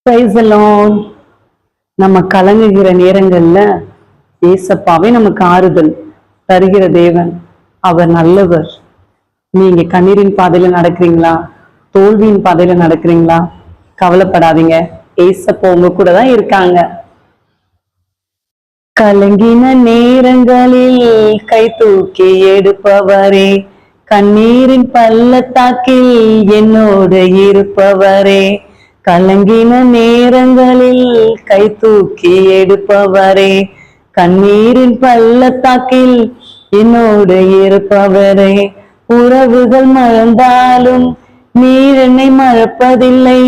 Praise the Lord. நம்ம கலங்குகிற நேரங்கள்ல ஏசப்பாவே நமக்கு ஆறுதல் தருகிற தேவன். அவர் நல்லவர். நீங்க கண்ணீரின் பாதையில நடக்கிறீங்களா, தோல்வியின் பாதையில நடக்கிறீங்களா, கவலைப்படாதீங்க. ஏசப்பா உங்க கூட தான் இருக்காங்க. கலங்கின நேரங்களில் கை தூக்கி எடுப்பவரே, கண்ணீரின் பள்ளத்தாக்கில் என்னோடு இருப்பவரே, கலங்கின நேரங்களில் கை தூக்கி எடுப்பவரே, கண்ணீரின் பள்ளத்தாக்கில் என்னோடு இருப்பவரே, உறவுகள் மறந்தாலும் நீர் என்னை மறப்பதில்லை,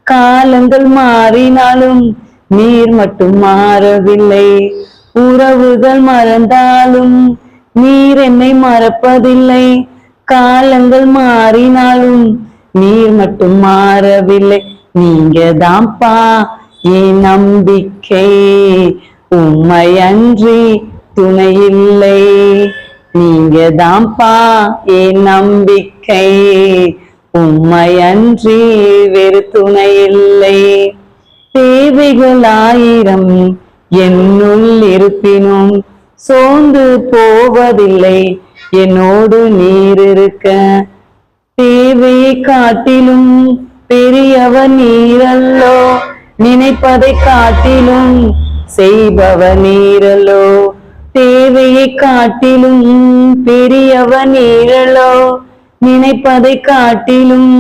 காலங்கள் மாறினாலும் நீர் மட்டும் மாறவில்லை, உறவுகள் மறந்தாலும் நீர் என்னை மறப்பதில்லை, காலங்கள் மாறினாலும் நீர் மட்டும் மாறவில்லை. நீங்க தான்ப்பா என் நம்பிக்கை, உம்மை அன்றி துணை இல்லை. நீங்க தான்ப்பா என் நம்பிக்கை, உம்மை அன்றி வேறு துணை இல்லை. தேவைகள் ஆயிரம் என்னுள் இருப்பினும் சோர்ந்து போவதில்லை, என்னோடு நீர் இருக்க. தேவையை காட்டிலும் பெரியவர் நீரல்லோ, நினைப்பதை காட்டிலும் செய்பவர் நீரல்லோ. தேவையை காட்டிலும் பெரியவர் நீரல்லோ, நினைப்பதை காட்டிலும்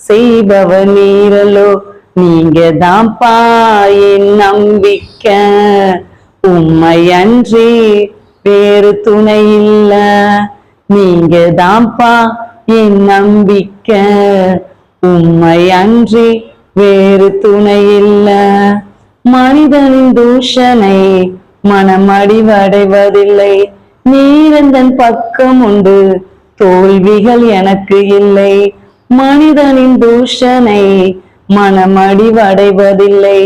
செய்பவர் நீரல்லோ. நீங்க தான்ப்பா என் நம்பிக்கை, உம்மை அன்றி வேறு துணை இல்ல. நீங்க தான்ப்பா என் நம்பிக்கை, உம்மை அன்றி வேறு துணை இல்ல. மனிதனின் தூஷனை மனமடிவடைவதில்லை, நீரந்தன் பக்கம் உண்டு, தோல்விகள் எனக்கு இல்லை. மனிதனின் தூஷனை மனமடிவடைவதில்லை,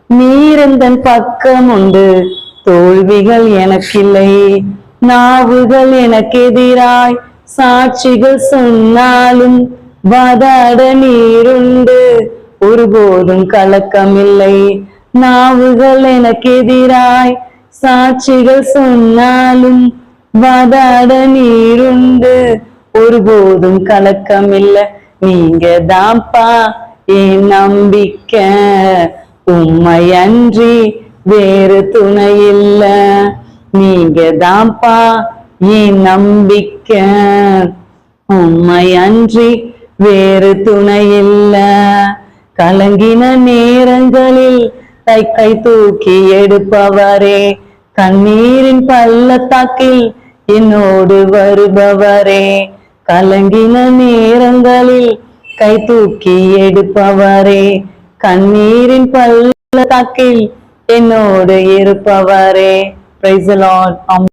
நீரந்தன் பக்கம் உண்டு, தோல்விகள் எனக்கில்லை. நாவுகள் எனக்கு எதிராய் சாட்சிகள் சொன்னாலும் வாதாட நீருண்டு, ஒருபோதும் கலக்கமில்லை. நாவுகள் எனக்கு எதிராய் சாட்சிகள் சொன்னாலும் வாதாட நீருண்டு, ஒருபோதும் கலக்கமில்லை. நீங்க தான்ப்பா என் நம்பிக்கை, உம்மை அன்றி வேறு துணை இல்ல. நீங்க தான்ப்பா என் நம்பிக்கை, உம்மை அன்றி வேறு துணை இல்ல. கலங்கின நேரங்களில் கை தூக்கி எடுப்பவரே, கண்ணீரின் பள்ளத்தாக்கில் என்னோடு வருபவரே, கலங்கின நேரங்களில் கை தூக்கி எடுப்பவரே, கண்ணீரின் பள்ளத்தாக்கில் என்னோடு இருப்பவரே. Praise the Lord.